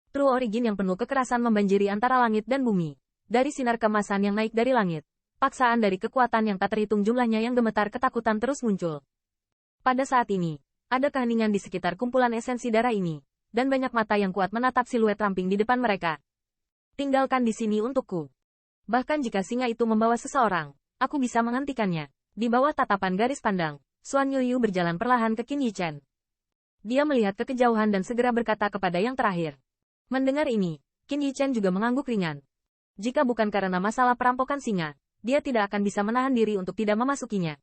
True Origin yang penuh kekerasan membanjiri antara langit dan bumi. Dari sinar kemasan yang naik dari langit, paksaan dari kekuatan yang tak terhitung jumlahnya yang gemetar ketakutan terus muncul. Pada saat ini, ada keheningan di sekitar kumpulan esensi darah ini, dan banyak mata yang kuat menatap siluet ramping di depan mereka. Tinggalkan di sini untukku. Bahkan jika singa itu membawa seseorang, aku bisa menghentikannya. Di bawah tatapan garis pandang, Xuan Yuyu berjalan perlahan ke Qin Yichen. Dia melihat ke kejauhan dan segera berkata kepada yang terakhir. Mendengar ini, Qin Yichen juga mengangguk ringan. Jika bukan karena masalah perampokan singa, dia tidak akan bisa menahan diri untuk tidak memasukinya.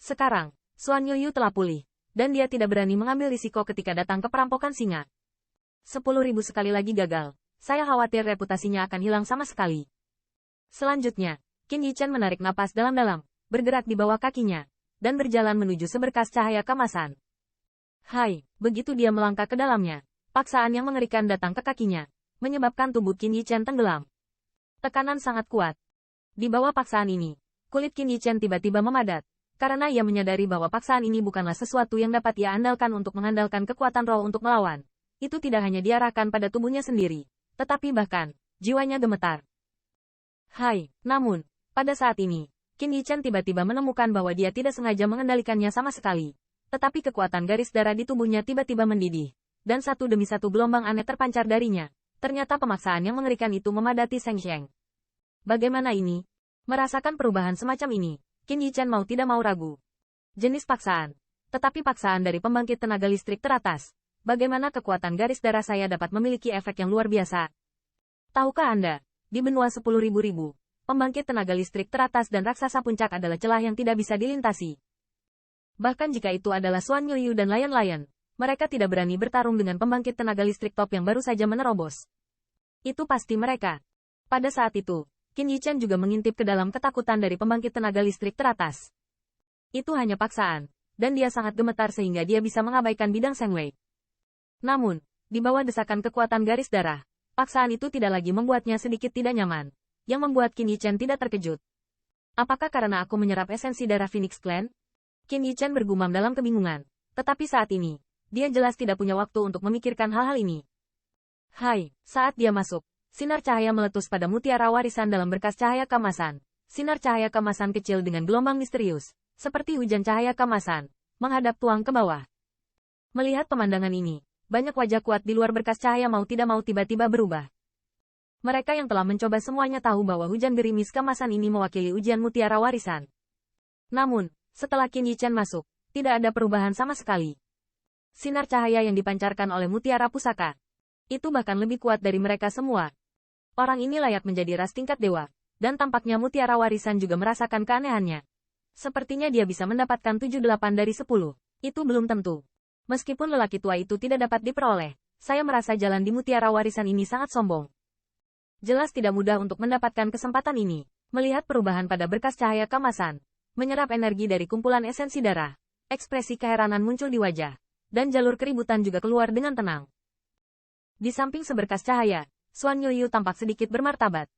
Sekarang, Xuan Yuyu telah pulih, dan dia tidak berani mengambil risiko ketika datang ke perampokan singa. 10.000 sekali lagi gagal, saya khawatir reputasinya akan hilang sama sekali. Selanjutnya, Qin Yichen menarik napas dalam-dalam, bergerak di bawah kakinya, dan berjalan menuju seberkas cahaya kemasan. Hai, begitu dia melangkah ke dalamnya, paksaan yang mengerikan datang ke kakinya, menyebabkan tubuh Qin Yichen tenggelam. Tekanan sangat kuat. Di bawah paksaan ini, kulit Qin Yichen tiba-tiba memadat, karena ia menyadari bahwa paksaan ini bukanlah sesuatu yang dapat ia andalkan untuk mengandalkan kekuatan roh untuk melawan. Itu tidak hanya diarahkan pada tubuhnya sendiri, tetapi bahkan, jiwanya gemetar. Hai, namun, pada saat ini, Qin Yichen tiba-tiba menemukan bahwa dia tidak sengaja mengendalikannya sama sekali. Tetapi kekuatan garis darah di tubuhnya tiba-tiba mendidih, dan satu demi satu gelombang aneh terpancar darinya. Ternyata pemaksaan yang mengerikan itu memadati Seng Sheng. Bagaimana ini? Merasakan perubahan semacam ini, Qin Yichen mau tidak mau ragu. Jenis paksaan. Tetapi paksaan dari pembangkit tenaga listrik teratas. Bagaimana kekuatan garis darah saya dapat memiliki efek yang luar biasa? Tahukah Anda, di benua 10.000, pembangkit tenaga listrik teratas dan raksasa puncak adalah celah yang tidak bisa dilintasi. Bahkan jika itu adalah Xuan Yuyu dan Lion, mereka tidak berani bertarung dengan pembangkit tenaga listrik top yang baru saja menerobos. Itu pasti mereka. Pada saat itu, Qin Yichen juga mengintip ke dalam ketakutan dari pembangkit tenaga listrik teratas. Itu hanya paksaan, dan dia sangat gemetar sehingga dia bisa mengabaikan bidang Seng Wei. Namun, di bawah desakan kekuatan garis darah, paksaan itu tidak lagi membuatnya sedikit tidak nyaman. Yang membuat Qin Yichen tidak terkejut. Apakah karena aku menyerap esensi darah Phoenix Clan? Qin Yichen bergumam dalam kebingungan. Tetapi saat ini, dia jelas tidak punya waktu untuk memikirkan hal-hal ini. Hai, saat dia masuk, sinar cahaya meletus pada mutiara warisan dalam berkas cahaya kemasan. Sinar cahaya kemasan kecil dengan gelombang misterius, seperti hujan cahaya kemasan, menghadap tuang ke bawah. Melihat pemandangan ini, banyak wajah kuat di luar berkas cahaya mau tidak mau tiba-tiba berubah. Mereka yang telah mencoba semuanya tahu bahwa hujan gerimis kemasan ini mewakili ujian mutiara warisan. Namun, setelah Qin Yichen masuk, tidak ada perubahan sama sekali. Sinar cahaya yang dipancarkan oleh mutiara pusaka, itu bahkan lebih kuat dari mereka semua. Orang ini layak menjadi ras tingkat dewa, dan tampaknya mutiara warisan juga merasakan keanehannya. Sepertinya dia bisa mendapatkan 7-8 dari 10. Itu belum tentu. Meskipun lelaki tua itu tidak dapat diperoleh, saya merasa jalan di mutiara warisan ini sangat sombong. Jelas tidak mudah untuk mendapatkan kesempatan ini. Melihat perubahan pada berkas cahaya kemasan, menyerap energi dari kumpulan esensi darah, ekspresi keheranan muncul di wajah, dan jalur keributan juga keluar dengan tenang. Di samping seberkas cahaya, Xuan Yuyu tampak sedikit bermartabat.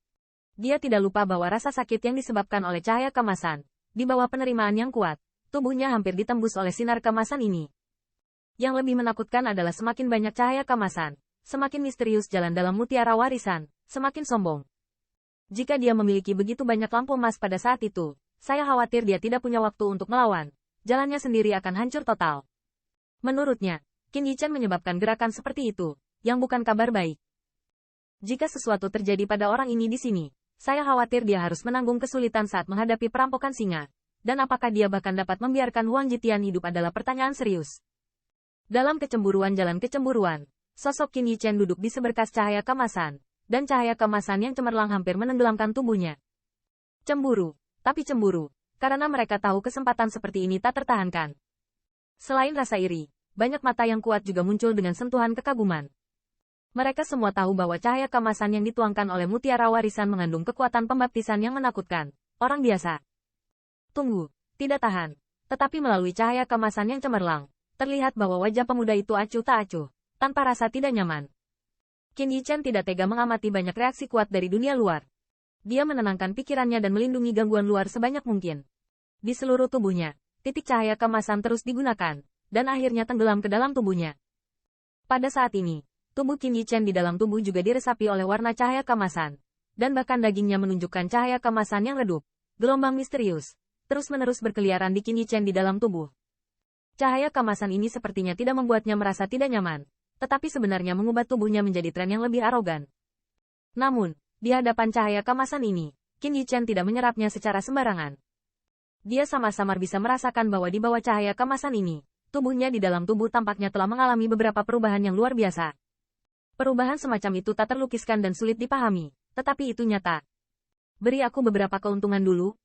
Dia tidak lupa bahwa rasa sakit yang disebabkan oleh cahaya kemasan, di bawah penerimaan yang kuat, tubuhnya hampir ditembus oleh sinar kemasan ini. Yang lebih menakutkan adalah semakin banyak cahaya kemasan, semakin misterius jalan dalam mutiara warisan, semakin sombong. Jika dia memiliki begitu banyak lampu emas pada saat itu, saya khawatir dia tidak punya waktu untuk melawan. Jalannya sendiri akan hancur total. Menurutnya, Qin Yichen menyebabkan gerakan seperti itu, yang bukan kabar baik. Jika sesuatu terjadi pada orang ini di sini, saya khawatir dia harus menanggung kesulitan saat menghadapi perampokan singa. Dan apakah dia bahkan dapat membiarkan Huang Jitian hidup adalah pertanyaan serius. Dalam kecemburuan jalan kecemburuan, sosok Qin Yichen duduk di seberkas cahaya kemasan, dan cahaya kemasan yang cemerlang hampir menenggelamkan tubuhnya. Cemburu, tapi cemburu, karena mereka tahu kesempatan seperti ini tak tertahankan. Selain rasa iri, banyak mata yang kuat juga muncul dengan sentuhan kekaguman. Mereka semua tahu bahwa cahaya kemasan yang dituangkan oleh mutiara warisan mengandung kekuatan pembaptisan yang menakutkan. Orang biasa. Tunggu, tidak tahan. Tetapi melalui cahaya kemasan yang cemerlang, terlihat bahwa wajah pemuda itu acuh tak acuh, tanpa rasa tidak nyaman. Qin Yichen tidak tega mengamati banyak reaksi kuat dari dunia luar. Dia menenangkan pikirannya dan melindungi gangguan luar sebanyak mungkin. Di seluruh tubuhnya, titik cahaya kemasan terus digunakan, dan akhirnya tenggelam ke dalam tubuhnya. Pada saat ini, Tubuh Qin Yichen di dalam tubuh juga diresapi oleh warna cahaya keemasan. Dan bahkan dagingnya menunjukkan cahaya keemasan yang redup. Gelombang misterius terus-menerus berkeliaran di Qin Yichen di dalam tubuh. Cahaya keemasan ini sepertinya tidak membuatnya merasa tidak nyaman, tetapi sebenarnya mengubah tubuhnya menjadi tren yang lebih arogan. Namun, di hadapan cahaya keemasan ini, Qin Yichen tidak menyerapnya secara sembarangan. Dia sama-sama bisa merasakan bahwa di bawah cahaya keemasan ini, tubuhnya di dalam tubuh tampaknya telah mengalami beberapa perubahan yang luar biasa. Perubahan semacam itu tak terlukiskan dan sulit dipahami, tetapi itu nyata. Beri aku beberapa keuntungan dulu.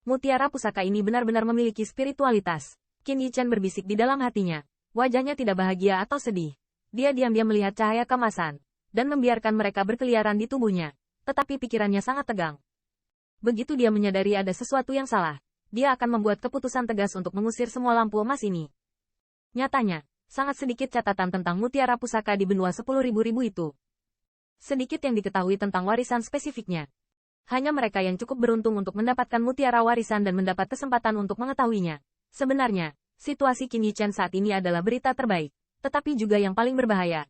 Mutiara pusaka ini benar-benar memiliki spiritualitas. Qin Yichen berbisik di dalam hatinya. Wajahnya tidak bahagia atau sedih. Dia diam-diam melihat cahaya keemasan, dan membiarkan mereka berkeliaran di tubuhnya. Tetapi pikirannya sangat tegang. Begitu dia menyadari ada sesuatu yang salah, dia akan membuat keputusan tegas untuk mengusir semua lampu emas ini. Nyatanya, sangat sedikit catatan tentang mutiara pusaka di benua 10.000 itu. Sedikit yang diketahui tentang warisan spesifiknya. Hanya mereka yang cukup beruntung untuk mendapatkan mutiara warisan dan mendapat kesempatan untuk mengetahuinya. Sebenarnya, situasi Qin Yichen saat ini adalah berita terbaik, tetapi juga yang paling berbahaya.